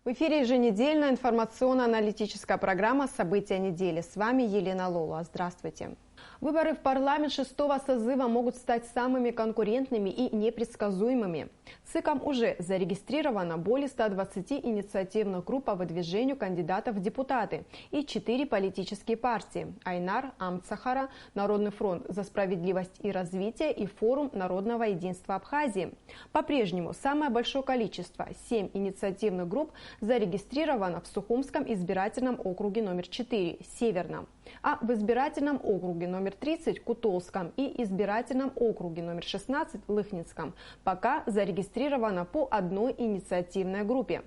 В эфире еженедельная информационно-аналитическая программа «События недели». С вами Елена Лола. Здравствуйте. Выборы в парламент 6-го созыва могут стать самыми конкурентными и непредсказуемыми. ЦИКом уже зарегистрировано более 120 инициативных групп по выдвижению кандидатов в депутаты и 4 политические партии – Айнар, Амцахара, Народный фронт за справедливость и развитие и Форум народного единства Абхазии. По-прежнему самое большое количество – 7 инициативных групп зарегистрировано в Сухумском избирательном округе номер 4 – Северном, а в избирательном округе номер 30 – Кутолском и избирательном округе номер 16 – Лыхницком пока зарегистрировано по одной инициативной группе.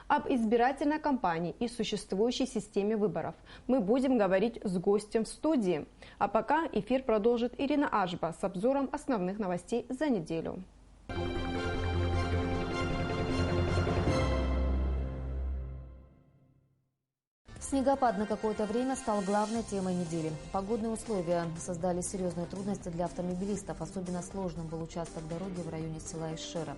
Об избирательной кампании и существующей системе выборов мы будем говорить с гостем в студии. А пока эфир продолжит Ирина Ажба с обзором основных новостей за неделю. Снегопад на какое-то время стал главной темой недели. Погодные условия создали серьезные трудности для автомобилистов. Особенно сложным был участок дороги в районе села Ишера.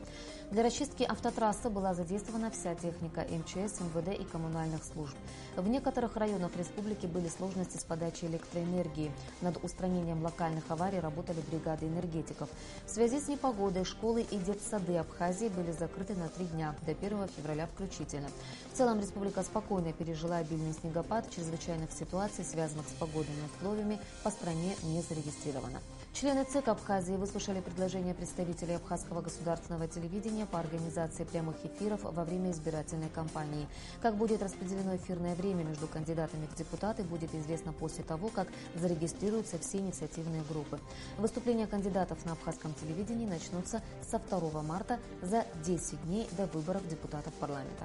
Для расчистки автотрассы была задействована вся техника МЧС, МВД и коммунальных служб. В некоторых районах республики были сложности с подачей электроэнергии. Над устранением локальных аварий работали бригады энергетиков. В связи с непогодой школы и детсады Абхазии были закрыты на 3 дня, до 1 февраля включительно. В целом республика спокойно пережила обильный снегопад. Чрезвычайных ситуаций, связанных с погодными условиями, по стране не зарегистрировано. Члены ЦИК Абхазии выслушали предложения представителей Абхазского государственного телевидения по организации прямых эфиров во время избирательной кампании. Как будет распределено эфирное время между кандидатами в депутаты, будет известно после того, как зарегистрируются все инициативные группы. Выступления кандидатов на абхазском телевидении начнутся со 2 марта за 10 дней до выборов депутатов парламента.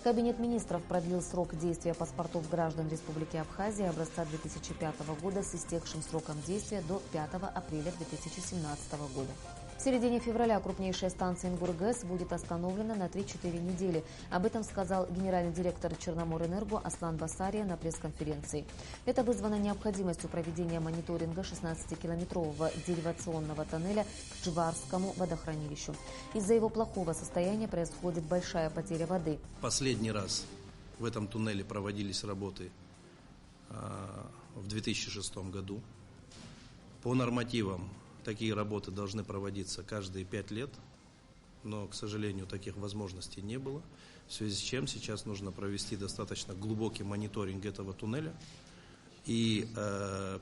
Кабинет министров продлил срок действия паспортов граждан Республики Абхазия образца 2005 года с истекшим сроком действия до 5 апреля 2017 года. В середине февраля крупнейшая станция Ингургэс будет остановлена на 3-4 недели. Об этом сказал генеральный директор Черноморэнерго Аслан Басария на пресс-конференции. Это вызвано необходимостью проведения мониторинга 16-километрового деривационного тоннеля к Джварскому водохранилищу. Из-за его плохого состояния происходит большая потеря воды. Последний раз в этом туннеле проводились работы в 2006 году. По нормативам такие работы должны проводиться каждые 5 лет, но, к сожалению, таких возможностей не было, в связи с чем сейчас нужно провести достаточно глубокий мониторинг этого туннеля и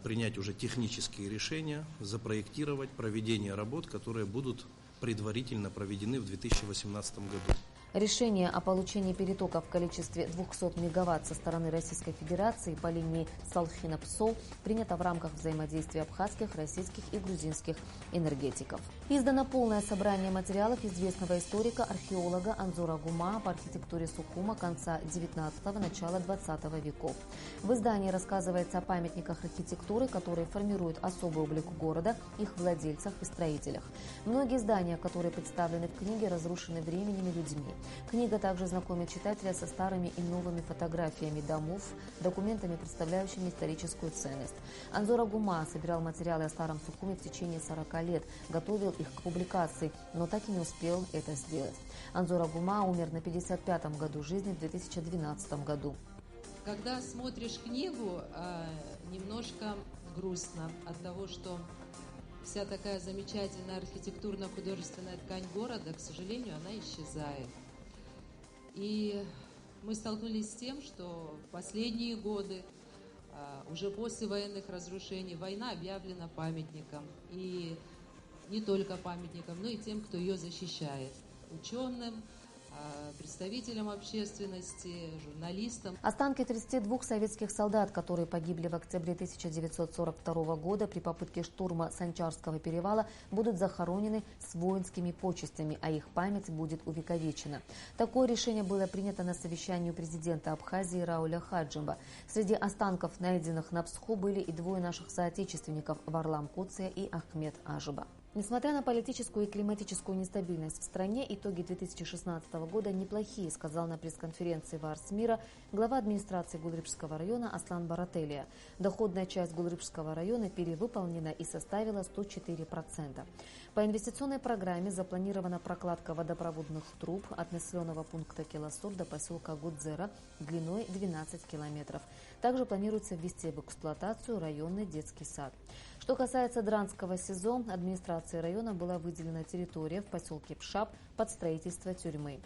принять уже технические решения, запроектировать проведение работ, которые будут предварительно проведены в 2018 году. Решение о получении перетока в количестве 200 мегаватт со стороны Российской Федерации по линии Салхина-Псол принято в рамках взаимодействия абхазских, российских и грузинских энергетиков. Издано полное собрание материалов известного историка, археолога Анзора Гума по архитектуре Сухума конца 19-го, начала 20 веков. В издании рассказывается о памятниках архитектуры, которые формируют особый облик города, их владельцах и строителях. Многие здания, которые представлены в книге, разрушены временем и людьми. Книга также знакомит читателя со старыми и новыми фотографиями домов, документами, представляющими историческую ценность. Анзора Гума собирал материалы о старом Сухуме в течение 40 лет, готовил их к публикации, но так и не успел это сделать. Анзора Гума умер на 55-м году жизни в 2012 году. Когда смотришь книгу, немножко грустно от того, что вся такая замечательная архитектурно-художественная ткань города, к сожалению, она исчезает. И мы столкнулись с тем, что в последние годы, уже после военных разрушений, война объявлена памятником. И не только памятником, но и тем, кто ее защищает. Ученым, представителям общественности, журналистам. Останки 32 советских солдат, которые погибли в октябре 1942 года при попытке штурма Санчарского перевала, будут захоронены с воинскими почестями, а их память будет увековечена. Такое решение было принято на совещании у президента Абхазии Рауля Хаджимба. Среди останков, найденных на Псху, были и 2 наших соотечественников – Варлам Куция и Ахмед Ажиба. Несмотря на политическую и климатическую нестабильность в стране, итоги 2016 года неплохие, сказал на пресс-конференции в Арс Мира глава администрации Гулрипшского района Аслан Барателия. Доходная часть Гулрипшского района перевыполнена и составила 104%. По инвестиционной программе запланирована прокладка водопроводных труб от населенного пункта Келасур до поселка Гудзера длиной 12 километров. Также планируется ввести в эксплуатацию районный детский сад. Что касается Дранского СИЗО, администрации района была выделена территория в поселке Пшап под строительство тюрьмы.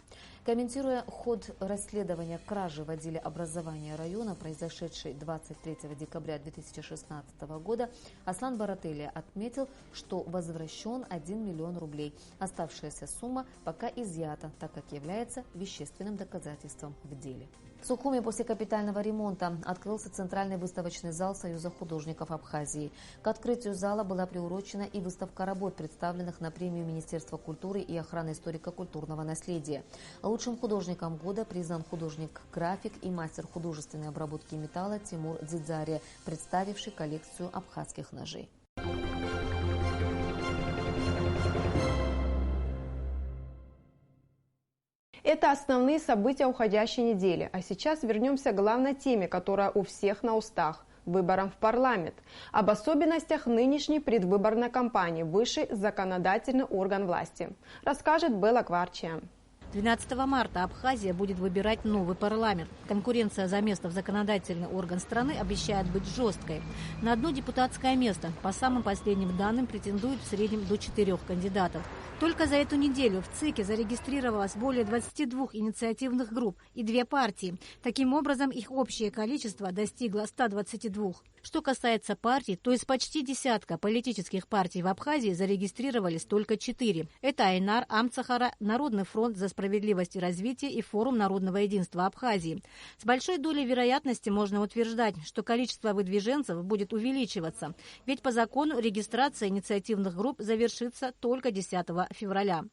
Комментируя ход расследования кражи в отделе образования района, произошедшей 23 декабря 2016 года, Аслан Барателия отметил, что возвращен 1 миллион рублей. Оставшаяся сумма пока изъята, так как является вещественным доказательством в деле. В Сухуми после капитального ремонта открылся центральный выставочный зал Союза художников Абхазии. К открытию зала была приурочена и выставка работ, представленных на премию Министерства культуры и охраны историко-культурного наследия. Лучшим художником года признан художник-график и мастер художественной обработки металла Тимур Дзидзария, представивший коллекцию абхазских ножей. Это основные события уходящей недели. А сейчас вернемся к главной теме, которая у всех на устах – выборам в парламент. Об особенностях нынешней предвыборной кампании высший законодательный орган власти расскажет Белла Кварчия. 12 марта Абхазия будет выбирать новый парламент. Конкуренция за место в законодательный орган страны обещает быть жесткой. На одно депутатское место, по самым последним данным, претендует в среднем до 4 кандидатов. Только за эту неделю в ЦИКе зарегистрировалось более 22 инициативных групп и 2 партии. Таким образом, их общее количество достигло 122. Что касается партий, то из почти десятка политических партий в Абхазии зарегистрировались только 4. Это Айнар, Амцахара, Народный фронт за справедливость и развитие и Форум народного единства Абхазии. С большой долей вероятности можно утверждать, что количество выдвиженцев будет увеличиваться. Ведь по закону регистрация инициативных групп завершится только 10 февраля.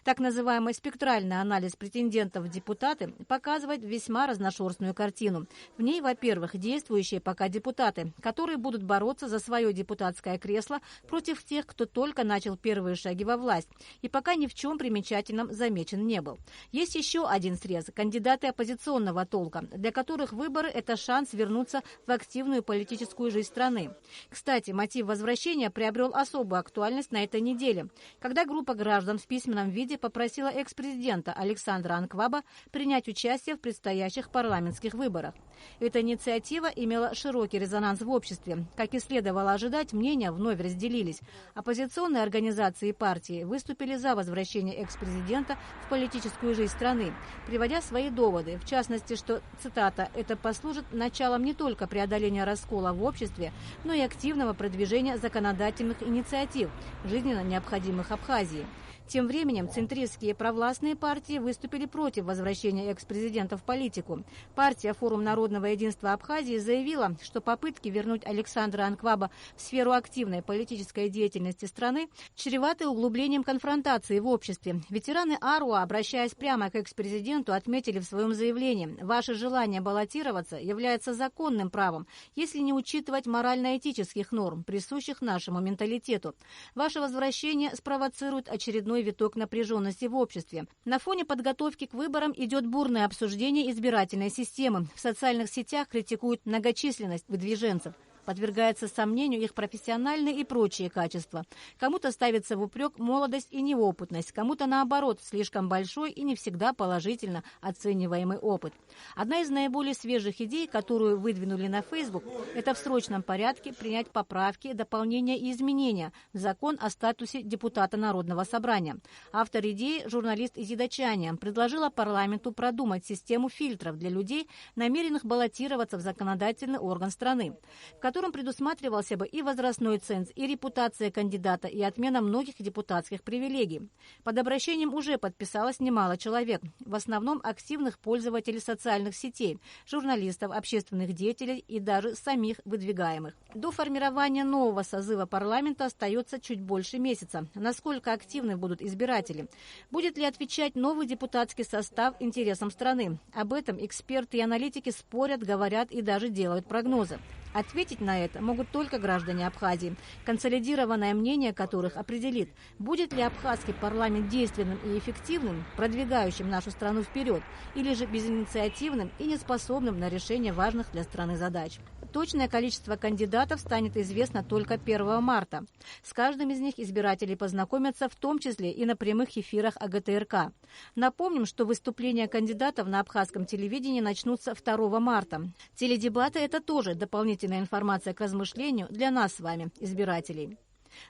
Так называемый спектральный анализ претендентов в депутаты показывает весьма разношерстную картину. В ней, во-первых, действующие пока депутаты, которые будут бороться за свое депутатское кресло против тех, кто только начал первые шаги во власть и пока ни в чем примечательном замечен не был. Есть еще один срез – кандидаты оппозиционного толка, для которых выборы – это шанс вернуться в активную политическую жизнь страны. Кстати, мотив возвращения приобрел особую актуальность на этой неделе, когда группа граждан в письменном виде попросила экс-президента Александра Анкваба принять участие в предстоящих парламентских выборах. Эта инициатива имела широкий резонанс в обществе. Как и следовало ожидать, мнения вновь разделились. Оппозиционные организации и партии выступили за возвращение экс-президента в политическую жизнь страны, приводя свои доводы, в частности, что, цитата, «это послужит началом не только преодоления раскола в обществе, но и активного продвижения законодательных инициатив, жизненно необходимых Абхазии». Тем временем центристские провластные партии выступили против возвращения экс-президента в политику. Партия «Форум народного единства Абхазии» заявила, что попытки вернуть Александра Анкваба в сферу активной политической деятельности страны чреваты углублением конфронтации в обществе. Ветераны АРУА, обращаясь прямо к экс-президенту, отметили в своем заявлении: «Ваше желание баллотироваться является законным правом, если не учитывать морально-этических норм, присущих нашему менталитету. Ваше возвращение спровоцирует очередной виток напряженности в обществе. На фоне подготовки к выборам идет бурное обсуждение избирательной системы. В социальных сетях критикуют многочисленность выдвиженцев. Подвергается сомнению их профессиональные и прочие качества. Кому-то ставится в упрек молодость и неопытность, кому-то, наоборот, слишком большой и не всегда положительно оцениваемый опыт. Одна из наиболее свежих идей, которую выдвинули на Facebook, это в срочном порядке принять поправки, дополнения и изменения в закон о статусе депутата Народного собрания. Автор идеи, журналист Изида Чаня, предложила парламенту продумать систему фильтров для людей, намеренных баллотироваться в законодательный орган страны, в котором предусматривался бы и возрастной ценз, и репутация кандидата, и отмена многих депутатских привилегий. Под обращением уже подписалось немало человек, в основном активных пользователей социальных сетей, журналистов, общественных деятелей и даже самих выдвигаемых. До формирования нового созыва парламента остается чуть больше месяца. Насколько активны будут избиратели? Будет ли отвечать новый депутатский состав интересам страны? Об этом эксперты и аналитики спорят, говорят и даже делают прогнозы. Ответить на это могут только граждане Абхазии, консолидированное мнение которых определит, будет ли абхазский парламент действенным и эффективным, продвигающим нашу страну вперед, или же безинициативным и неспособным на решение важных для страны задач. Точное количество кандидатов станет известно только 1 марта. С каждым из них избиратели познакомятся, в том числе и на прямых эфирах АГТРК. Напомним, что выступления кандидатов на абхазском телевидении начнутся 2 марта. Теледебаты – это тоже дополнительная информация к размышлению для нас с вами, избирателей.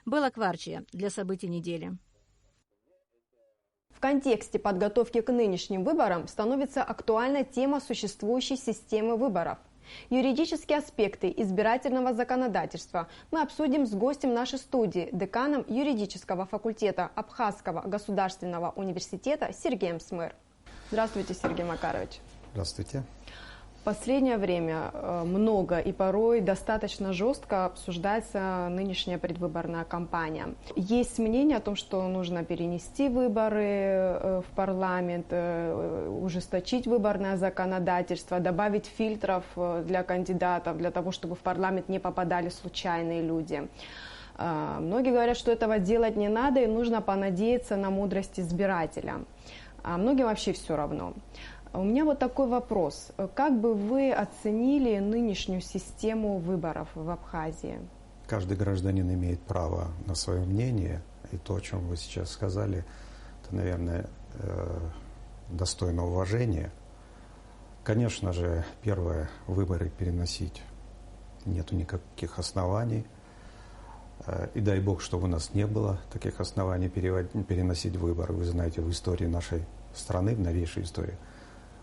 Белла Кварчия для событий недели. В контексте подготовки к нынешним выборам становится актуальна тема существующей системы выборов. Юридические аспекты избирательного законодательства мы обсудим с гостем нашей студии, деканом юридического факультета Абхазского государственного университета Сергеем Смыр. Здравствуйте, Сергей Макарович. Здравствуйте. В последнее время много и порой достаточно жестко обсуждается нынешняя предвыборная кампания. Есть мнение о том, что нужно перенести выборы в парламент, ужесточить выборное законодательство, добавить фильтров для кандидатов, для того, чтобы в парламент не попадали случайные люди. Многие говорят, что этого делать не надо и нужно понадеяться на мудрость избирателя. А многим вообще все равно. У меня вот такой вопрос. Как бы вы оценили нынешнюю систему выборов в Абхазии? Каждый гражданин имеет право на свое мнение. И то, о чем вы сейчас сказали, это, наверное, достойно уважения. Конечно же, первое, выборы переносить нету никаких оснований. И дай бог, чтобы у нас не было таких оснований переносить выборы. Вы знаете, в истории нашей страны, в новейшей истории,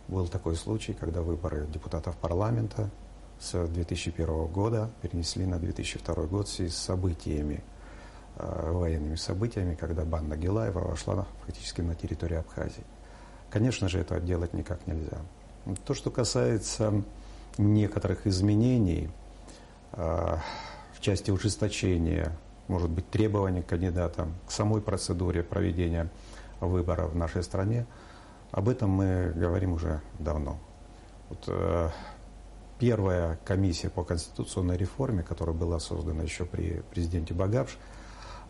был такой случай, когда выборы депутатов парламента с 2001 года перенесли на 2002 год в связи с событиями, военными событиями, когда банда Гилаева вошла фактически на территорию Абхазии. Конечно же, этого делать никак нельзя. То, что касается некоторых изменений в части ужесточения, может быть, требований к кандидатам, к самой процедуре проведения выборов в нашей стране, об этом мы говорим уже давно. Вот, первая комиссия по конституционной реформе, которая была создана еще при президенте Багапш,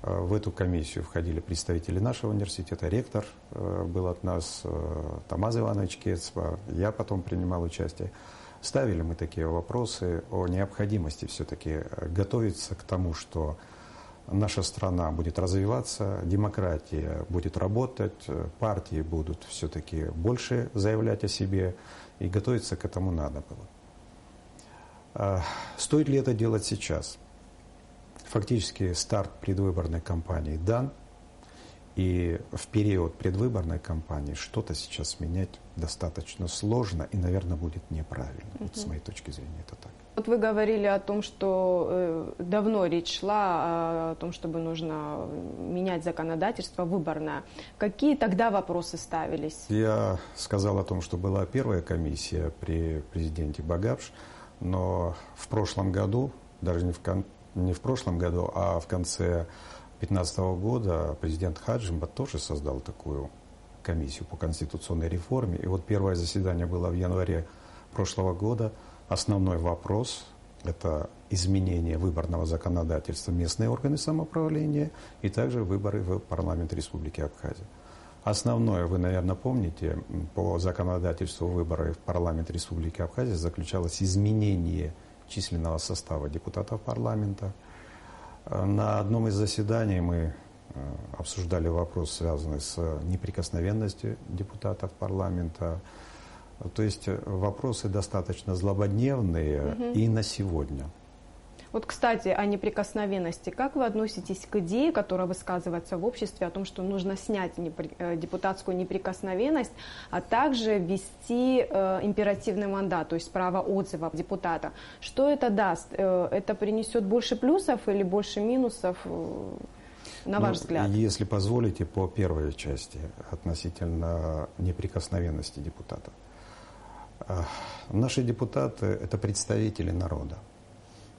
в эту комиссию входили представители нашего университета, ректор был от нас, Тамаз Иванович Кецва, я потом принимал участие. Ставили мы такие вопросы о необходимости все-таки готовиться к тому, что наша страна будет развиваться, демократия будет работать, партии будут все-таки больше заявлять о себе, и готовиться к этому надо было. Стоит ли это делать сейчас? Фактически старт предвыборной кампании дан, и в период предвыборной кампании что-то сейчас менять достаточно сложно и, наверное, будет неправильно. Вот с моей точки зрения это так. Вот вы говорили о том, что давно речь шла о том, чтобы нужно менять законодательство выборное. Какие тогда вопросы ставились? Я сказал о том, что была первая комиссия при президенте Багапш, но в прошлом году, даже не в прошлом году, а в конце 2015 года президент Хаджимба тоже создал такую комиссию по конституционной реформе. И вот первое заседание было в январе прошлого года. Основной вопрос – это изменение выборного законодательства, местные органы самоуправления и также выборы в парламент Республики Абхазия. Основное, вы, наверное, помните, по законодательству выборы в парламент Республики Абхазия заключалось изменение численного состава депутатов парламента. На одном из заседаний мы обсуждали вопрос, связанный с неприкосновенностью депутатов парламента. То есть вопросы достаточно злободневные и на сегодня. Вот, кстати, о неприкосновенности. Как вы относитесь к идее, которая высказывается в обществе, о том, что нужно снять депутатскую неприкосновенность, а также ввести императивный мандат, то есть право отзыва депутата? Что это даст? Это принесет больше плюсов или больше минусов, на ваш взгляд? Если позволите, по первой части относительно неприкосновенности депутатов. Наши депутаты – это представители народа.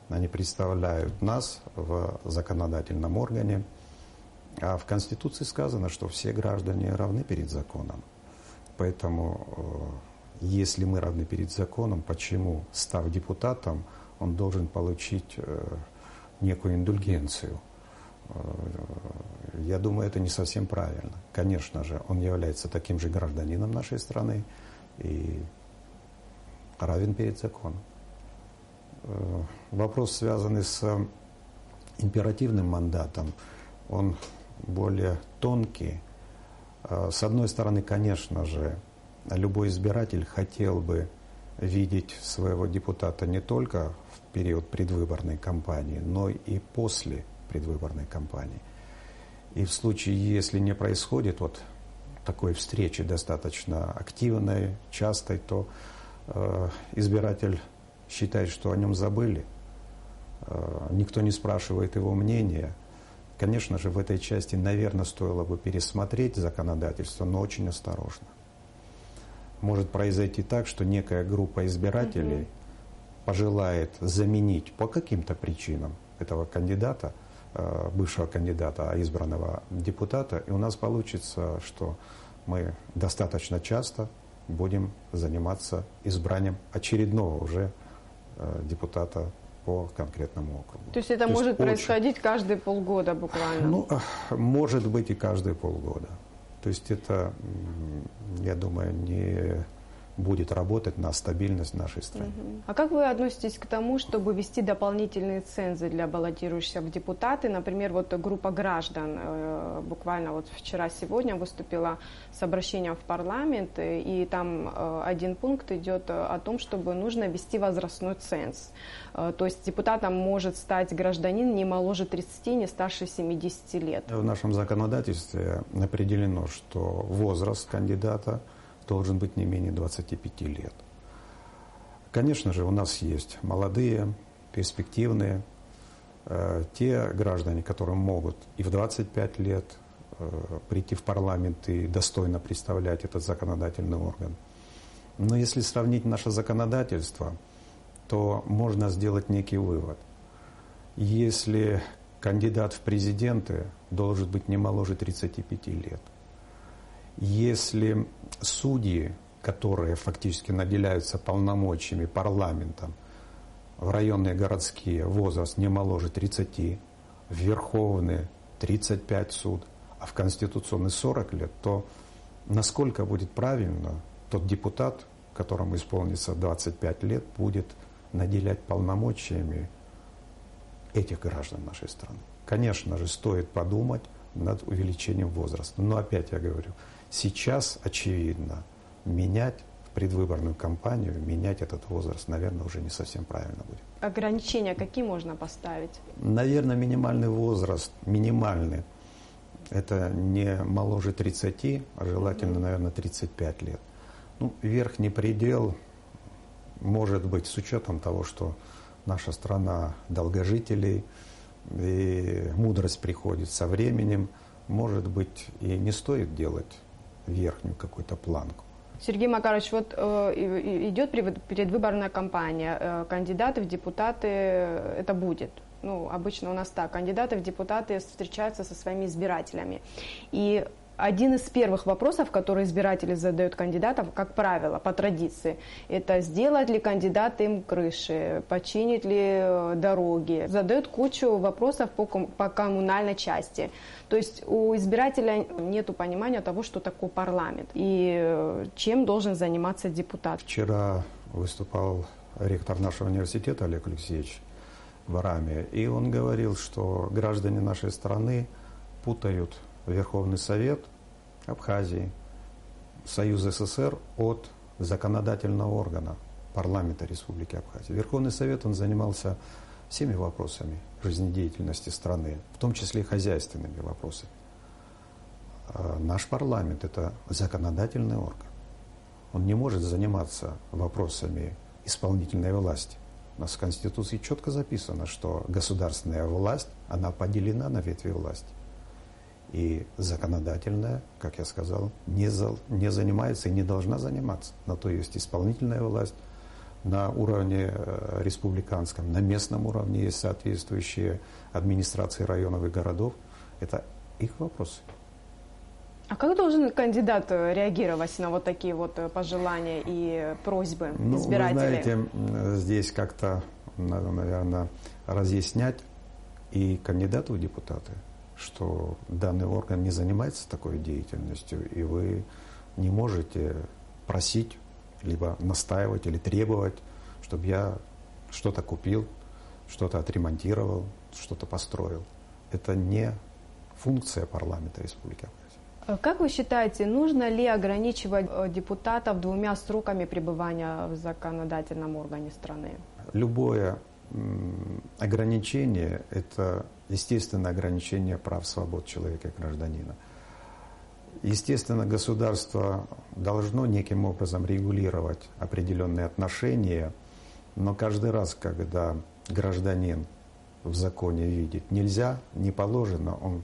Они представляют нас в законодательном органе. А в Конституции сказано, что все граждане равны перед законом. Поэтому, если мы равны перед законом, почему, став депутатом, он должен получить некую индульгенцию. Я думаю, это не совсем правильно. Конечно же, он является таким же гражданином нашей страны и равен перед законом. Вопрос, связанный с императивным мандатом, он более тонкий. С одной стороны, конечно же, любой избиратель хотел бы видеть своего депутата не только в период предвыборной кампании, но и после предвыборной кампании. И в случае, если не происходит вот такой встречи достаточно активной, частой, то избиратель считает, что о нем забыли, никто не спрашивает его мнения. Конечно же, в этой части, наверное, стоило бы пересмотреть законодательство, но очень осторожно. Может произойти так, что некая группа избирателей пожелает заменить по каким-то причинам этого кандидата, бывшего кандидата, а избранного депутата, и у нас получится, что мы достаточно часто будем заниматься избранием очередного уже депутата по конкретному округу. То есть это может происходить каждые полгода буквально? Ну, может быть и каждые полгода. То есть это, я думаю, не будет работать на стабильность нашей страны. А как вы относитесь к тому, чтобы ввести дополнительные цензы для баллотирующихся в депутаты? Например, вот группа граждан буквально вот вчера-сегодня выступила с обращением в парламент, и там один пункт идет о том, чтобы нужно ввести возрастной ценз. То есть депутатом может стать гражданин не моложе 30, не старше 70 лет. В нашем законодательстве определено, что возраст кандидата должен быть не менее 25 лет. Конечно же, у нас есть молодые, перспективные, те граждане, которые могут и в 25 лет прийти в парламент и достойно представлять этот законодательный орган. Но если сравнить наше законодательство, то можно сделать некий вывод. Если кандидат в президенты должен быть не моложе 35 лет, если судьи, которые фактически наделяются полномочиями парламентом, в районные городские возраст не моложе 30, в Верховный 35 суд, а в Конституционный 40 лет, то насколько будет правильно тот депутат, которому исполнится 25 лет, будет наделять полномочиями этих граждан нашей страны? Конечно же, стоит подумать над увеличением возраста. Но опять я говорю, сейчас, очевидно, менять в предвыборную кампанию, менять этот возраст, наверное, уже не совсем правильно будет. Ограничения какие можно поставить? Наверное, минимальный возраст, минимальный, это не моложе 30, а желательно, наверное, 35 лет. Ну, верхний предел может быть с учетом того, что наша страна долгожителей, и мудрость приходит со временем, может быть, и не стоит делать верхнюю какую-то планку. Сергей Макарович, вот идет предвыборная кампания, кандидаты в депутаты это будет. Ну, обычно у нас так, кандидаты в депутаты встречаются со своими избирателями. И один из первых вопросов, которые избиратели задают кандидатам, как правило, по традиции, это сделать ли кандидат им крыши, починить ли дороги. Задают кучу вопросов по коммунальной части. То есть у избирателя нет понимания того, что такое парламент и чем должен заниматься депутат. Вчера выступал ректор нашего университета Олег Алексеевич в Араме, и он говорил, что граждане нашей страны путают Верховный Совет Абхазии, Союз СССР от законодательного органа парламента Республики Абхазия. Верховный Совет, он занимался всеми вопросами жизнедеятельности страны, в том числе и хозяйственными вопросами. А наш парламент – это законодательный орган. Он не может заниматься вопросами исполнительной власти. У нас в Конституции четко записано, что государственная власть, она поделена на ветви власти. И законодательная, как я сказал, не занимается и не должна заниматься. На то есть исполнительная власть, на уровне республиканском, на местном уровне есть соответствующие администрации районов и городов. Это их вопросы. А как должен кандидат реагировать на вот такие вот пожелания и просьбы избирателей? Вы знаете, здесь как-то надо, наверное, разъяснять и кандидату в депутаты, что данный орган не занимается такой деятельностью, и вы не можете просить, либо настаивать или требовать, чтобы я что-то купил, что-то отремонтировал, что-то построил. Это не функция парламента Республики Абхазия. Как вы считаете, нужно ли ограничивать депутатов 2 сроками пребывания в законодательном органе страны? Любое ограничение – это, естественно, ограничение прав, свобод человека и гражданина. Естественно, государство должно неким образом регулировать определенные отношения, но каждый раз, когда гражданин в законе видит нельзя, не положено, он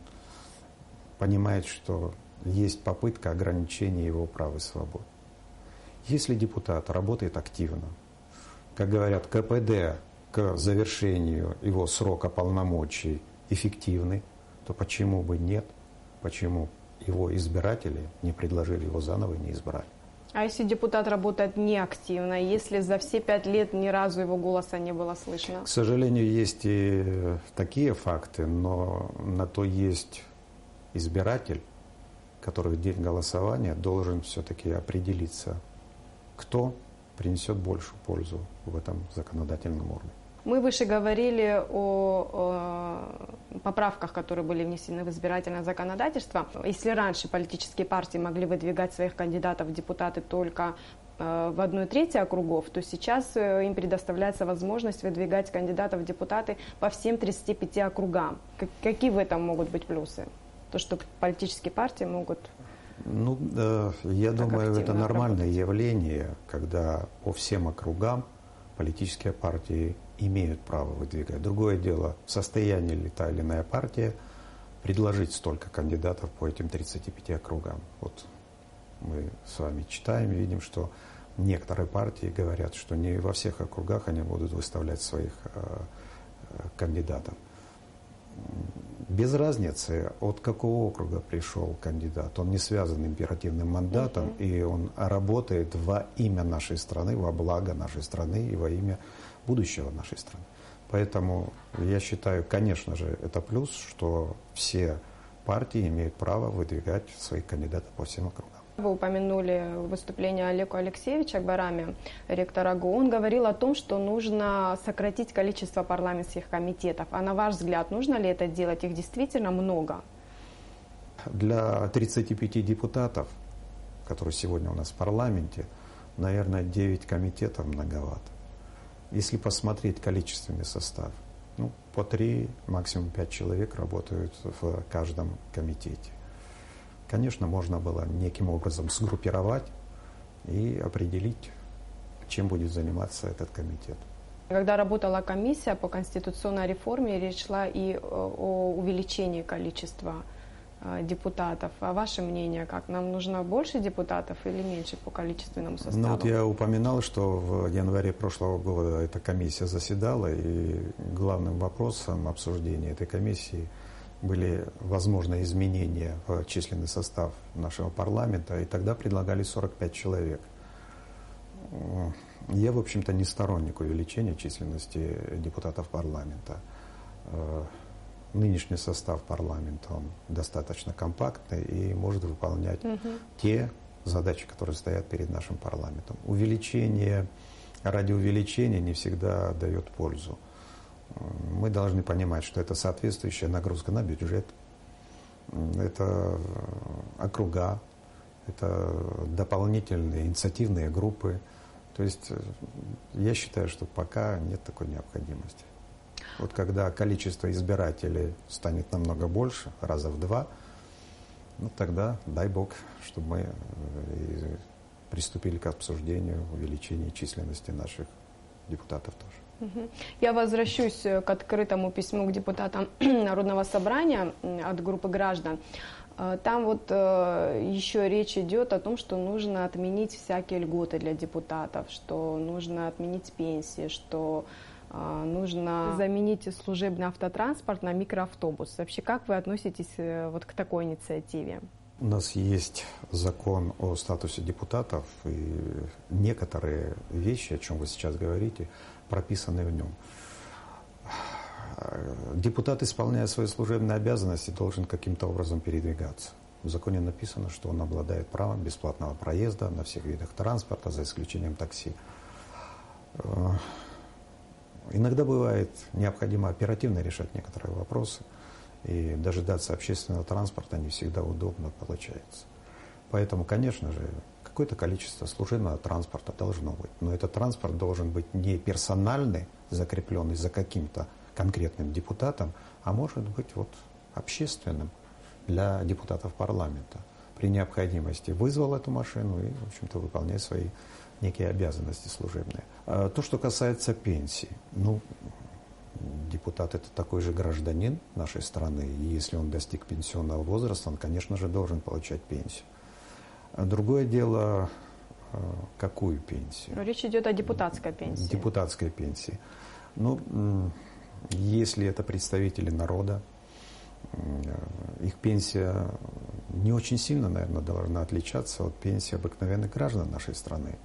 понимает, что есть попытка ограничения его прав и свобод. Если депутат работает активно, как говорят, КПД к завершению его срока полномочий эффективны, то почему бы нет, почему его избиратели не предложили его заново и не избрали? А если депутат работает неактивно, если за все 5 лет ни разу его голоса не было слышно? К сожалению, есть и такие факты, но на то есть избиратель, который в день голосования должен все-таки определиться, кто принесет большую пользу в этом законодательном органе. Мы выше говорили о поправках, которые были внесены в избирательное законодательство. Если раньше политические партии могли выдвигать своих кандидатов в депутаты только в 1/3 округов, то сейчас им предоставляется возможность выдвигать кандидатов в депутаты по всем 35 округам. Какие в этом могут быть плюсы? То, что политические партии могут... Я думаю, это нормальное работать. явление, когда по всем округам политические партии имеют право выдвигать. Другое дело, в состоянии ли та или иная партия предложить столько кандидатов по этим 35 округам. Вот мы с вами читаем и видим, что некоторые партии говорят, что не во всех округах они будут выставлять своих кандидатов. Без разницы, от какого округа пришел кандидат. Он не связан императивным мандатом, и он работает во имя нашей страны, во благо нашей страны и во имя будущего нашей страны. Поэтому я считаю, конечно же, это плюс, что все партии имеют право выдвигать своих кандидатов по всем округам. Вы упомянули выступление Олега Алексеевича Акбарами, ректора ГУ. Он говорил о том, что нужно сократить количество парламентских комитетов. А на ваш взгляд, нужно ли это делать? Их действительно много? Для 35 депутатов, которые сегодня у нас в парламенте, наверное, 9 комитетов многовато. Если посмотреть количественный состав, по 3, максимум 5 человек работают в каждом комитете. Конечно, можно было неким образом сгруппировать и определить, чем будет заниматься этот комитет. Когда работала комиссия по конституционной реформе, речь шла и о увеличении количества депутатов. А ваше мнение как? Нам нужно больше депутатов или меньше по количественному составу? Я упоминал, что в январе прошлого года эта комиссия заседала, и главным вопросом обсуждения этой комиссии были возможные изменения в численный состав нашего парламента, и тогда предлагали 45 человек. Я, в общем-то, не сторонник увеличения численности депутатов парламента. Нынешний состав парламента, он достаточно компактный и может выполнять те задачи, которые стоят перед нашим парламентом. Увеличение ради увеличения не всегда дает пользу. Мы должны понимать, что это соответствующая нагрузка на бюджет, это округа, это дополнительные инициативные группы. То есть я считаю, что пока нет такой необходимости. Вот когда количество избирателей станет намного больше, раза в 2, тогда, дай Бог, чтобы мы приступили к обсуждению увеличения численности наших депутатов тоже. Я возвращусь к открытому письму к депутатам Народного собрания от группы граждан. Там еще речь идет о том, что нужно отменить всякие льготы для депутатов, что нужно отменить пенсии, что нужно заменить служебный автотранспорт на микроавтобус. Вообще, как вы относитесь к такой инициативе? У нас есть закон о статусе депутатов, и некоторые вещи, о чем вы сейчас говорите, прописаны в нем. Депутат, исполняя свои служебные обязанности, должен каким-то образом передвигаться. В законе написано, что он обладает правом бесплатного проезда на всех видах транспорта, за исключением такси. Иногда бывает необходимо оперативно решать некоторые вопросы, и дожидаться общественного транспорта не всегда удобно получается. Поэтому, конечно же, какое-то количество служебного транспорта должно быть. Но этот транспорт должен быть не персональный, закрепленный за каким-то конкретным депутатом, а может быть общественным для депутатов парламента. При необходимости вызвал эту машину и, в общем-то, выполняет свои некие обязанности служебные. То, что касается пенсии. Депутат – это такой же гражданин нашей страны, и если он достиг пенсионного возраста, он, конечно же, должен получать пенсию. Другое дело, какую пенсию? Речь идет о депутатской пенсии. Депутатской пенсии. Если это представители народа, их пенсия не очень сильно, наверное, должна отличаться от пенсии обыкновенных граждан нашей страны.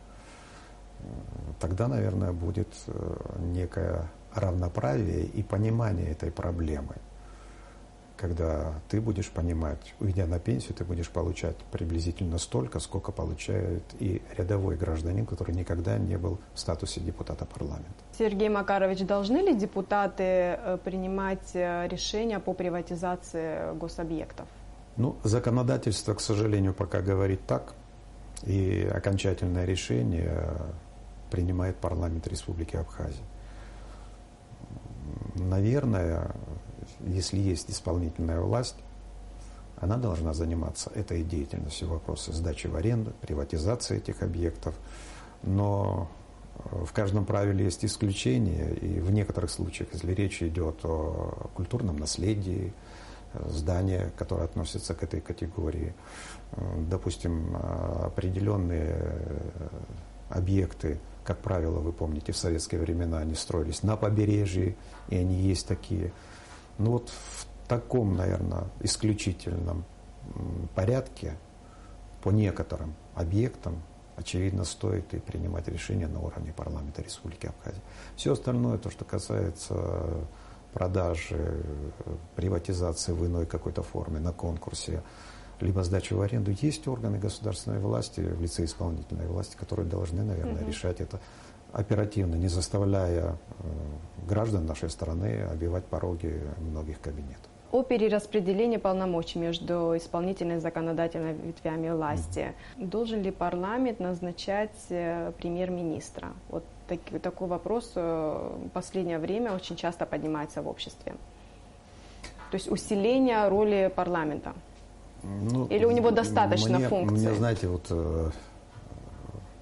Тогда, наверное, будет некое равноправие и понимание этой проблемы. Когда ты будешь понимать, уйдя на пенсию, ты будешь получать приблизительно столько, сколько получает и рядовой гражданин, который никогда не был в статусе депутата парламента. Сергей Макарович, должны ли депутаты принимать решения по приватизации гособъектов? Законодательство, к сожалению, пока говорит так, и окончательное решение принимает парламент Республики Абхазия. Наверное, если есть исполнительная власть, она должна заниматься этой деятельностью, вопросы сдачи в аренду, приватизации этих объектов. Но в каждом правиле есть исключения, и в некоторых случаях, если речь идет о культурном наследии, здания, которые относятся к этой категории, допустим, определенные объекты, как правило, вы помните, в советские времена они строились на побережье, и они есть такие. В таком, наверное, исключительном порядке по некоторым объектам, очевидно, стоит и принимать решения на уровне парламента Республики Абхазия. Все остальное, то, что касается продажи, приватизации в иной какой-то форме, на конкурсе, либо сдачи в аренду, есть органы государственной власти в лице исполнительной власти, которые должны, наверное, решать это оперативно, не заставляя граждан нашей страны обивать пороги многих кабинетов. О перераспределении полномочий между исполнительной и законодательной ветвями власти. Должен ли парламент назначать премьер-министра? Такой вопрос в последнее время очень часто поднимается в обществе. То есть усиление роли парламента. Или у него достаточно функций? Мне, знаете,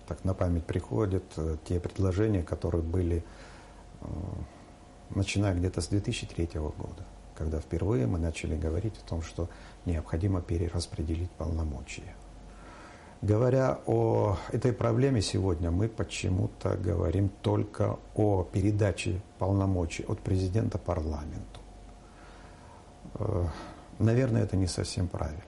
так на память приходят те предложения, которые были, начиная где-то с 2003 года, когда впервые мы начали говорить о том, что необходимо перераспределить полномочия. Говоря о этой проблеме сегодня, мы почему-то говорим только о передаче полномочий от президента парламенту. Наверное, это не совсем правильно.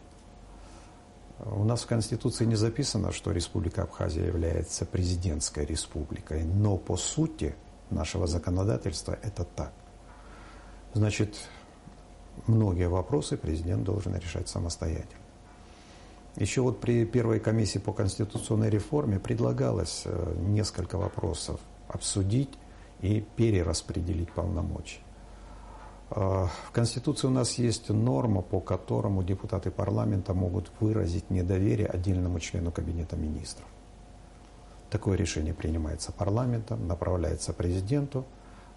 У нас в Конституции не записано, что Республика Абхазия является президентской республикой, но по сути нашего законодательства это так. Значит, многие вопросы президент должен решать самостоятельно. Еще при первой комиссии по конституционной реформе предлагалось несколько вопросов обсудить и перераспределить полномочия. В Конституции у нас есть норма, по которому депутаты парламента могут выразить недоверие отдельному члену Кабинета министров. Такое решение принимается парламентом, направляется президенту,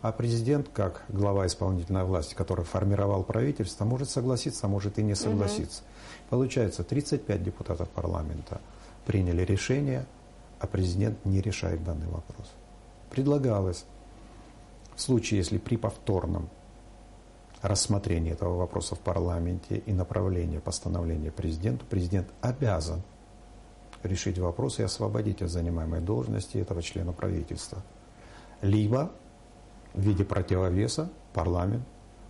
а президент, как глава исполнительной власти, который формировал правительство, может согласиться, а может и не согласиться. Получается, 35 депутатов парламента приняли решение, а президент не решает данный вопрос. Предлагалось, в случае, если при повторном рассмотрение этого вопроса в парламенте и направление постановления президенту, президент обязан решить вопрос и освободить от занимаемой должности этого члена правительства. Либо в виде противовеса парламент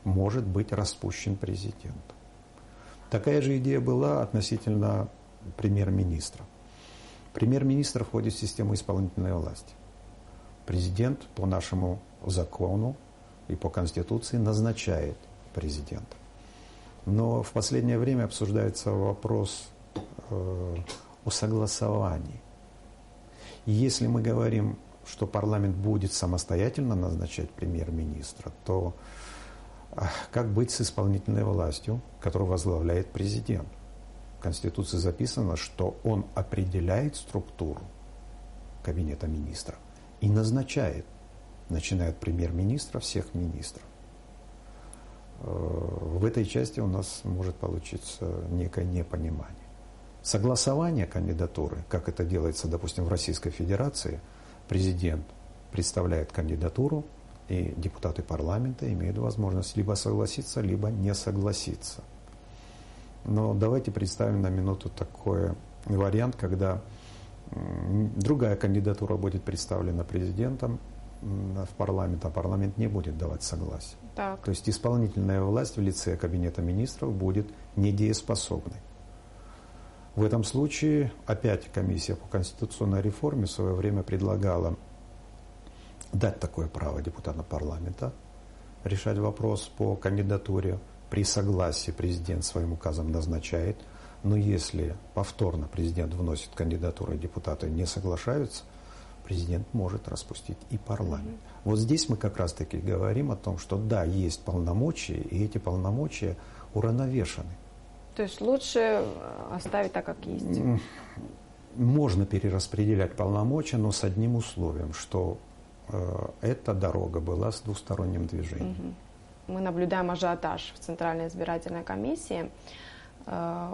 может быть распущен президентом. Такая же идея была относительно премьер-министра. Премьер-министр входит в систему исполнительной власти. Президент по нашему закону и по Конституции назначает президента. Но в последнее время обсуждается вопрос о согласовании. И если мы говорим, что парламент будет самостоятельно назначать премьер-министра, то как быть с исполнительной властью, которую возглавляет президент? В Конституции записано, что он определяет структуру кабинета министров и назначает, начиная от премьер-министра, всех министров. В этой части у нас может получиться некое непонимание. Согласование кандидатуры, как это делается, допустим, в Российской Федерации, президент представляет кандидатуру, и депутаты парламента имеют возможность либо согласиться, либо не согласиться. Но давайте представим на минуту такой вариант, когда другая кандидатура будет представлена президентом в парламент, а парламент не будет давать согласие. Так. То есть исполнительная власть в лице Кабинета министров будет недееспособной. В этом случае опять комиссия по конституционной реформе в свое время предлагала дать такое право депутатам парламента решать вопрос по кандидатуре. При согласии президент своим указом назначает, но если повторно президент вносит кандидатуру и депутаты не соглашаются, президент может распустить и парламент. Вот здесь мы как раз-таки говорим о том, что да, есть полномочия, и эти полномочия уравновешены. То есть лучше оставить так, как есть? Можно перераспределять полномочия, но с одним условием, что эта дорога была с двусторонним движением. Мы наблюдаем ажиотаж в Центральной избирательной комиссии.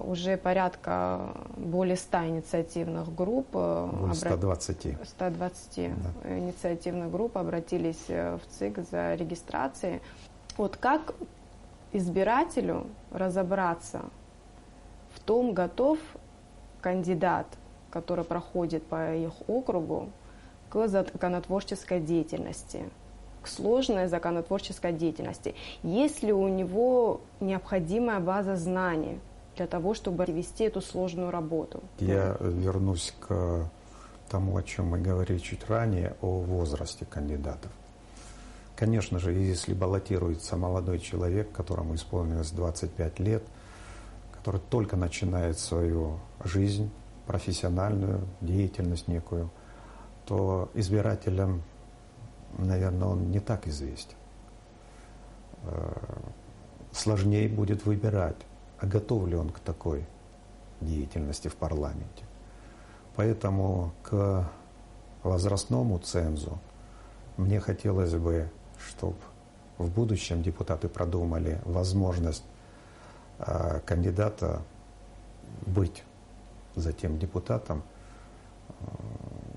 Уже порядка более 100 инициативных групп, 120 да. Инициативных групп обратились в ЦИК за регистрацией. Вот как избирателю разобраться в том, готов кандидат, который проходит по их округу, к законотворческой деятельности, к сложной законотворческой деятельности. Есть ли у него необходимая база знаний для того, чтобы вести эту сложную работу? Я вернусь к тому, о чем мы говорили чуть ранее, о возрасте кандидатов. Конечно же, если баллотируется молодой человек, которому исполнилось 25 лет, который только начинает свою жизнь, профессиональную деятельность некую, то избирателям, наверное, он не так известен. Сложнее будет выбирать, а готов ли он к такой деятельности в парламенте. Поэтому к возрастному цензу мне хотелось бы, чтобы в будущем депутаты продумали возможность кандидата быть затем депутатом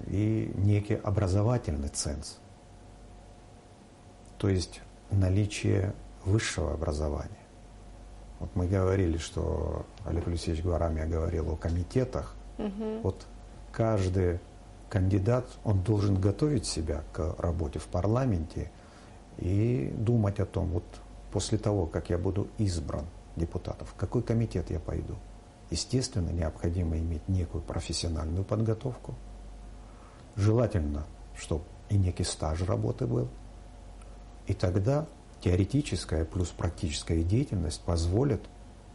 и некий образовательный ценз. То есть наличие высшего образования. Вот мы говорили, что Олег Алексеевич Гварамия говорил о комитетах. Вот каждый кандидат, он должен готовить себя к работе в парламенте и думать о том, вот после того, как я буду избран депутатом, в какой комитет я пойду. Естественно, необходимо иметь некую профессиональную подготовку. Желательно, чтобы и некий стаж работы был. И тогда теоретическая плюс практическая деятельность позволит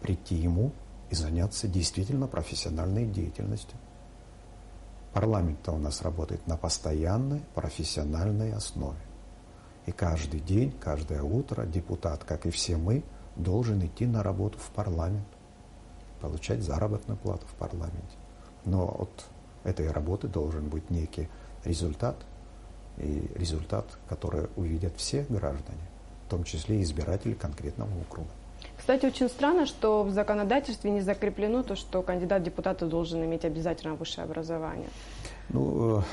прийти ему и заняться действительно профессиональной деятельностью. Парламент-то у нас работает на постоянной профессиональной основе. И каждый день, каждое утро депутат, как и все мы, должен идти на работу в парламент, получать заработную плату в парламенте. Но от этой работы должен быть некий результат, и результат, который увидят все граждане, в том числе и избиратели конкретного округа. Кстати, очень странно, что в законодательстве не закреплено то, что кандидат в депутаты должен иметь обязательно высшее образование. Ну,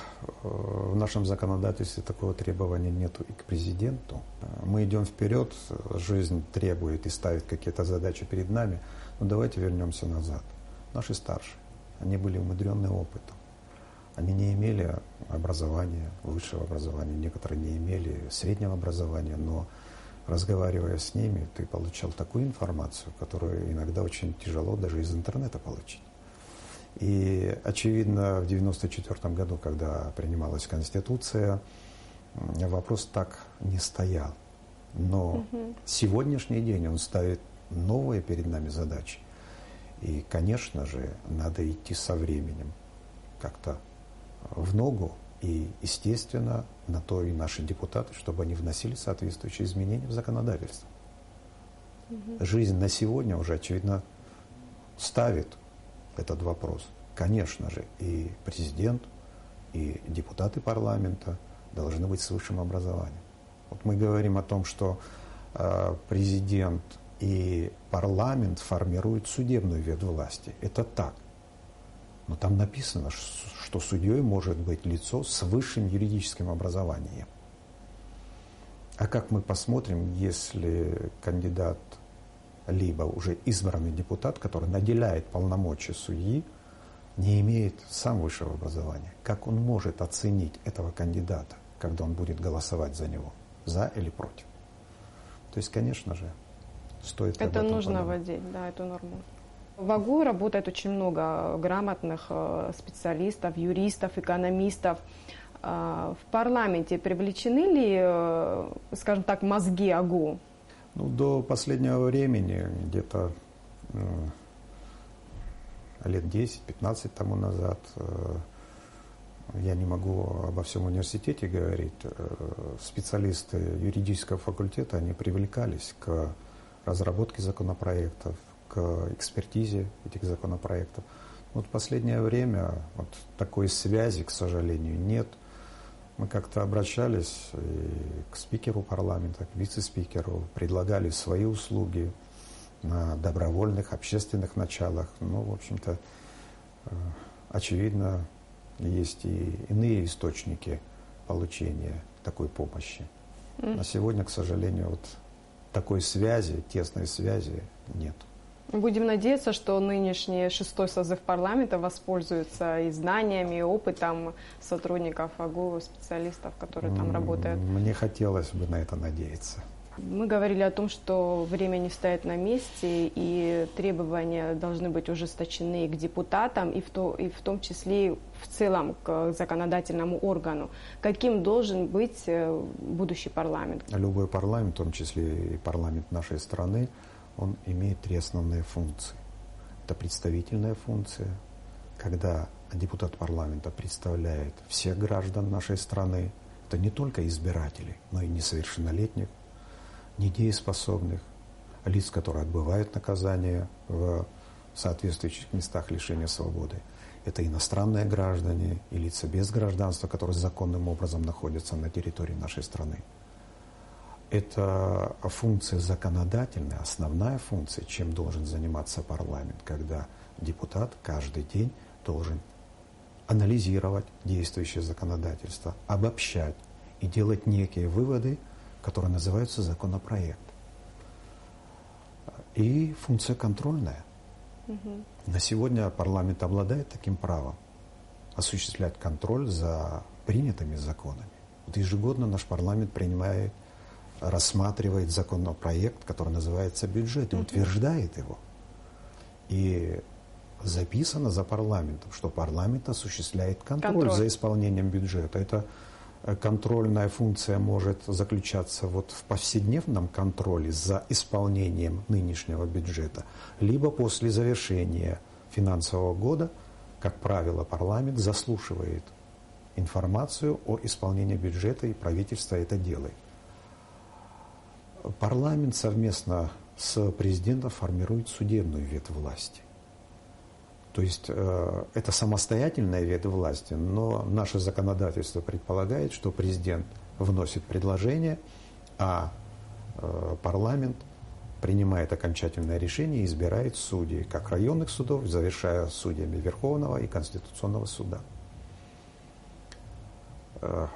в нашем законодательстве такого требования нету и к президенту. Мы идем вперед, жизнь требует и ставит какие-то задачи перед нами. Но давайте вернемся назад. Наши старшие, они были умудренные опытом. Они не имели образования, высшего образования, некоторые не имели среднего образования, но разговаривая с ними, ты получал такую информацию, которую иногда очень тяжело даже из интернета получить. И, очевидно, в 1994 году, когда принималась Конституция, вопрос так не стоял. Но сегодняшний день он ставит новые перед нами задачи. И, конечно же, надо идти со временем как-то в ногу. И, естественно, на то и наши депутаты, чтобы они вносили соответствующие изменения в законодательство. Жизнь на сегодня уже, очевидно, ставит этот вопрос. Конечно же, и президент, и депутаты парламента должны быть с высшим образованием. Вот мы говорим о том, что президент и парламент формируют судебную ветвь власти. Это так. Но там написано, что судьей может быть лицо с высшим юридическим образованием. А как мы посмотрим, если кандидат, либо уже избранный депутат, который наделяет полномочия судьи, не имеет сам высшего образования? Как он может оценить этого кандидата, когда он будет голосовать за него, за или против? То есть, конечно же, стоит это нужно подумать. вводить, да, эту норму. В АГУ работает очень много грамотных специалистов, юристов, экономистов. В парламенте привлечены ли, скажем так, мозги АГУ? Ну, до последнего времени, где-то лет 10-15 тому назад, я не могу обо всем университете говорить, специалисты юридического факультета, они привлекались к разработке законопроектов, к экспертизе этих законопроектов. Вот в последнее время вот такой связи, к сожалению, нет. Мы как-то обращались и к спикеру парламента, к вице-спикеру, предлагали свои услуги на добровольных, общественных началах. Ну, в общем-то, очевидно, есть и иные источники получения такой помощи. На сегодня, к сожалению, вот такой связи, тесной связи нет. Будем надеяться, что нынешний 6-й созыв парламента воспользуется и знаниями, и опытом сотрудников АГУ, специалистов, которые там работают. Мне хотелось бы на это надеяться. Мы говорили о том, что время не стоит на месте, и требования должны быть ужесточены к депутатам, и в том числе в целом к законодательному органу. Каким должен быть будущий парламент? Любой парламент, в том числе и парламент нашей страны, он имеет три основные функции. Это представительная функция, когда депутат парламента представляет всех граждан нашей страны. Это не только избирателей, но и несовершеннолетних, недееспособных, лиц, которые отбывают наказание в соответствующих местах лишения свободы. Это иностранные граждане и лица без гражданства, которые законным образом находятся на территории нашей страны. Это функция законодательная, основная функция, чем должен заниматься парламент, когда депутат каждый день должен анализировать действующее законодательство, обобщать и делать некие выводы, которые называются законопроект. И функция контрольная. На сегодня парламент обладает таким правом осуществлять контроль за принятыми законами. Вот ежегодно наш парламент рассматривает законопроект, который называется бюджет, и утверждает его. И записано за парламентом, что парламент осуществляет контроль за исполнением бюджета. Это контрольная функция может заключаться вот в повседневном контроле за исполнением нынешнего бюджета, либо после завершения финансового года, как правило, парламент заслушивает информацию о исполнении бюджета, и правительство это делает. Парламент совместно с президентом формирует судебную ветвь власти. То есть это самостоятельная ветвь власти, но наше законодательство предполагает, что президент вносит предложение, а парламент принимает окончательное решение и избирает судей, как районных судов, завершая судьями Верховного и Конституционного суда.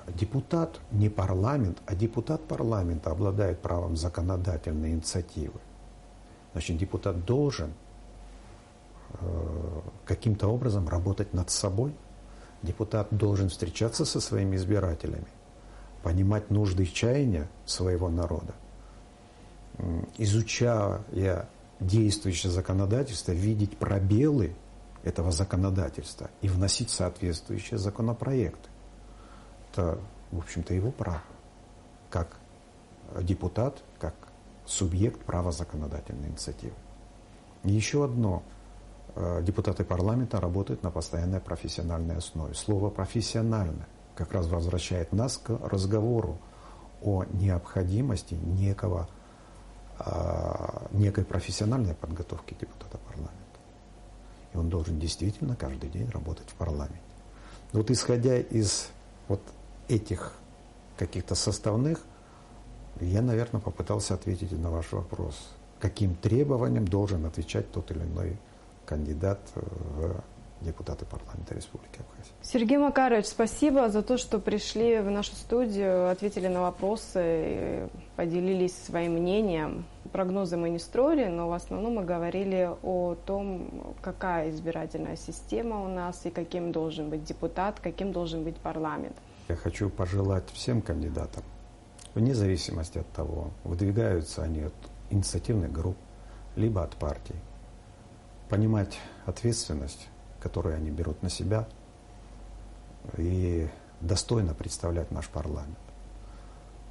Депутат, не парламент, а депутат парламента обладает правом законодательной инициативы. Значит, депутат должен каким-то образом работать над собой. Депутат должен встречаться со своими избирателями, понимать нужды и чаяния своего народа изучая действующее законодательство, видеть пробелы этого законодательства и вносить соответствующие законопроекты. Это, в общем-то, его право, как депутат, как субъект права законодательной инициативы. И еще одно. Депутаты парламента работают на постоянной профессиональной основе. Слово «профессионально» как раз возвращает нас к разговору о необходимости некой профессиональной подготовки депутата парламента. И он должен действительно каждый день работать в парламенте. Вот исходя из вот этих каких-то составных, я, наверное, попытался ответить на ваш вопрос. Каким требованиям должен отвечать тот или иной кандидат в депутаты парламента Республики Абхазия. Сергей Макарович, спасибо за то, что пришли в нашу студию, ответили на вопросы, поделились своим мнением. Прогнозы мы не строили, но в основном мы говорили о том, какая избирательная система у нас и каким должен быть депутат, каким должен быть парламент. Я хочу пожелать всем кандидатам, вне зависимости от того, выдвигаются они от инициативных групп, либо от партий, понимать ответственность, которую они берут на себя, и достойно представлять наш парламент.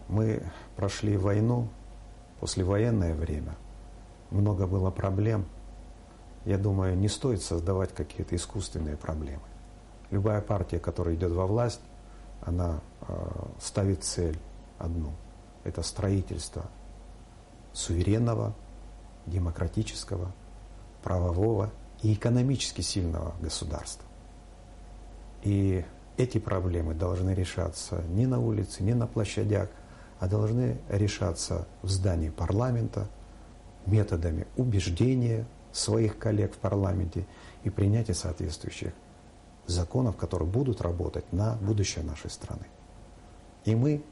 Мы прошли войну, послевоенное время, много было проблем. Я думаю, не стоит создавать какие-то искусственные проблемы. Любая партия, которая идет во власть, она ставит цель одну. Это строительство суверенного, демократического, правового и экономически сильного государства. И эти проблемы должны решаться не на улице, не на площадях, а должны решаться в здании парламента методами убеждения своих коллег в парламенте и принятия соответствующих законов, которые будут работать на будущее нашей страны. И мы,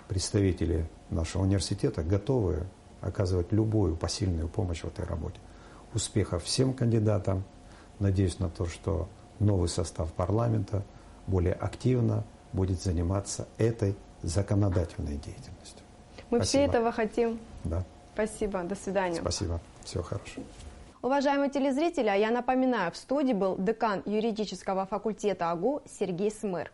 представители нашего университета, готовы оказывать любую посильную помощь в этой работе. Успехов всем кандидатам. Надеюсь на то, что новый состав парламента более активно будет заниматься этой законодательной деятельностью. Мы все этого хотим. Да. Спасибо. До свидания. Спасибо. Всего хорошего. Уважаемые телезрители, я напоминаю, в студии был декан юридического факультета АГУ Сергей Смыр.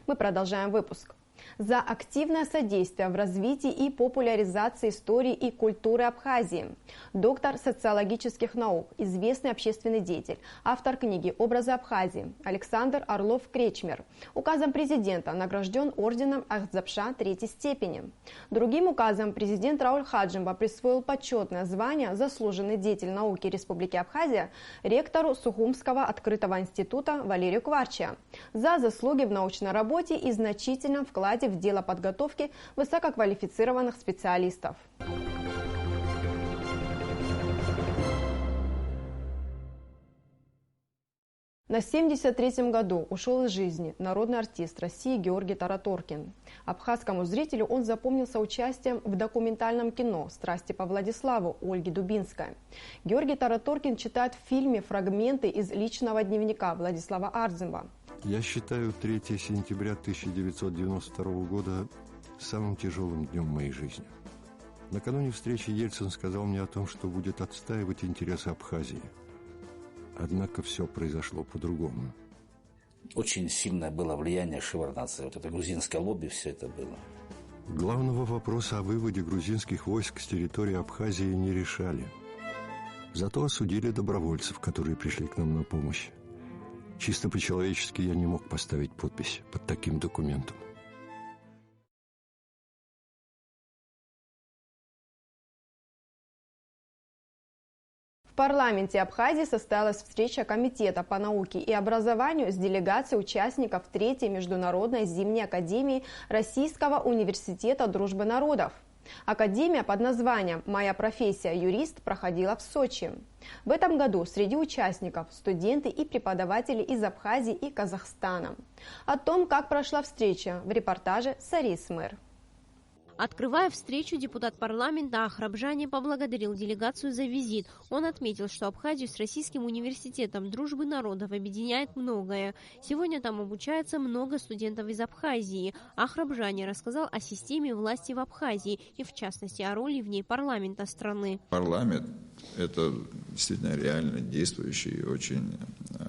Мы продолжаем выпуск. За активное содействие в развитии и популяризации истории и культуры Абхазии. Доктор социологических наук, известный общественный деятель, автор книги «Образы Абхазии» Александр Орлов-Кречмер. Указом президента награжден орденом Ахтзапша третьей степени. Другим указом президент Рауль Хаджимба присвоил почетное звание «Заслуженный деятель науки Республики Абхазия» ректору Сухумского открытого института Валерию Кварча за заслуги в научной работе и значительном вкладе в дело подготовки высококвалифицированных специалистов. На 73-м году ушел из жизни народный артист России Георгий Тараторкин. Абхазскому зрителю он запомнился участием в документальном кино «Страсти по Владиславу» Ольги Дубинской. Георгий Тараторкин читает в фильме фрагменты из личного дневника Владислава Ардзимба. Я считаю 3 сентября 1992 года самым тяжелым днем моей жизни. Накануне встречи Ельцин сказал мне о том, что будет отстаивать интересы Абхазии. Однако все произошло по-другому. Очень сильное было влияние Шеварднадзе. Вот это грузинское лобби, все это было. Главного вопроса о выводе грузинских войск с территории Абхазии не решали. Зато осудили добровольцев, которые пришли к нам на помощь. Чисто по-человечески я не мог поставить подпись под таким документом. В парламенте Абхазии состоялась встреча Комитета по науке и образованию с делегацией участников 3-й Международной зимней академии Российского университета дружбы народов. Академия под названием «Моя профессия юрист» проходила в Сочи. В этом году среди участников студенты и преподаватели из Абхазии и Казахстана. О том, как прошла встреча, в репортаже Сари Смыр. Открывая встречу, депутат парламента Ахрабжани поблагодарил делегацию за визит. Он отметил, что Абхазию с Российским университетом дружбы народов объединяет многое. Сегодня там обучается много студентов из Абхазии. Ахрабжани рассказал о системе власти в Абхазии и, в частности, о роли в ней парламента страны. Парламент – это действительно реально действующий, очень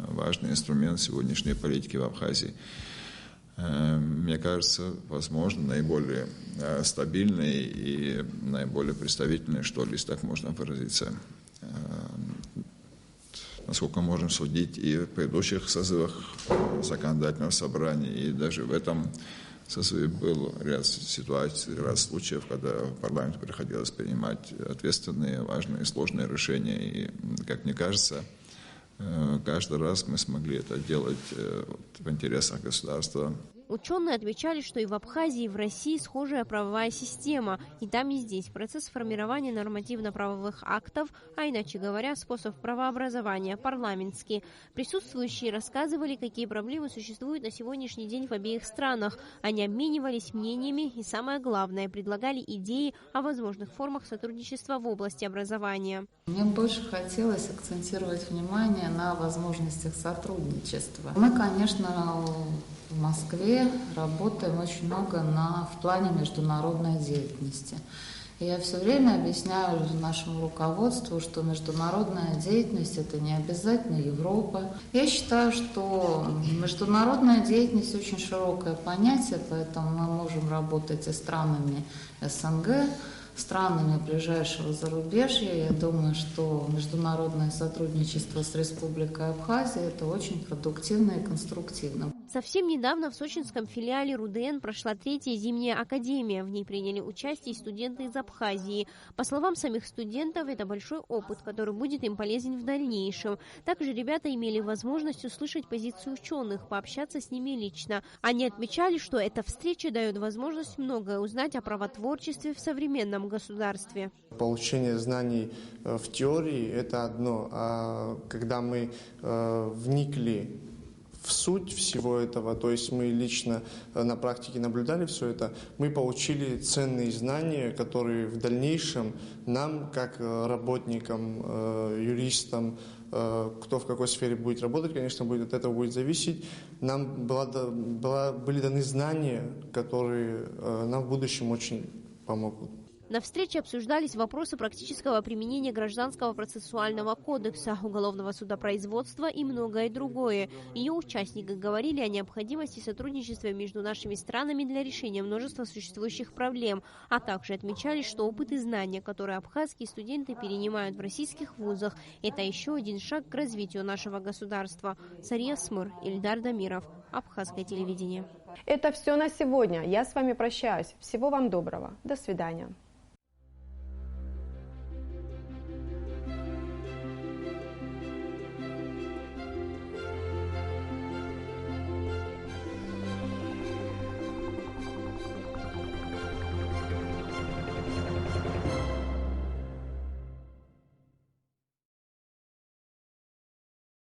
важный инструмент сегодняшней политики в Абхазии. Мне кажется, возможно, наиболее стабильный и наиболее представительный, что ли, если так можно выразиться. Насколько можем судить и в предыдущих созывах законодательного собрания, и даже в этом созыве был ряд ситуаций, ряд случаев, когда в парламенте приходилось принимать ответственные, важные, сложные решения. И, как мне кажется, каждый раз мы смогли это делать в интересах государства. Ученые отмечали, что и в Абхазии, и в России схожая правовая система. И там, и здесь процесс формирования нормативно-правовых актов, а иначе говоря, способ правообразования парламентский. Присутствующие рассказывали, какие проблемы существуют на сегодняшний день в обеих странах. Они обменивались мнениями и, самое главное, предлагали идеи о возможных формах сотрудничества в области образования. Мне больше хотелось акцентировать внимание на возможностях сотрудничества. Мы, конечно, в Москве работаем очень много в плане международной деятельности. И я все время объясняю нашему руководству, что международная деятельность – это не обязательно Европа. Я считаю, что международная деятельность – очень широкое понятие, поэтому мы можем работать и с странами СНГ, странами ближайшего зарубежья. Я думаю, что международное сотрудничество с Республикой Абхазия – это очень продуктивно и конструктивно. Совсем недавно в сочинском филиале РУДН прошла 3-я зимняя академия. В ней приняли участие студенты из Абхазии. По словам самих студентов, это большой опыт, который будет им полезен в дальнейшем. Также ребята имели возможность услышать позицию ученых, пообщаться с ними лично. Они отмечали, что эта встреча дает возможность многое узнать о правотворчестве в современном государстве. Получение знаний в теории – это одно, а когда мы вникли в суть всего этого, то есть мы лично на практике наблюдали все это, мы получили ценные знания, которые в дальнейшем нам, как работникам, юристам, кто в какой сфере будет работать, конечно, от этого будет зависеть, нам были даны знания, которые нам в будущем очень помогут. На встрече обсуждались вопросы практического применения Гражданского процессуального кодекса, уголовного судопроизводства и многое другое. Ее участники говорили о необходимости сотрудничества между нашими странами для решения множества существующих проблем, а также отмечали, что опыт и знания, которые абхазские студенты перенимают в российских вузах, это еще один шаг к развитию нашего государства. Сария Смыр, Ильдар Дамиров, Абхазское телевидение. Это все на сегодня. Я с вами прощаюсь. Всего вам доброго. До свидания.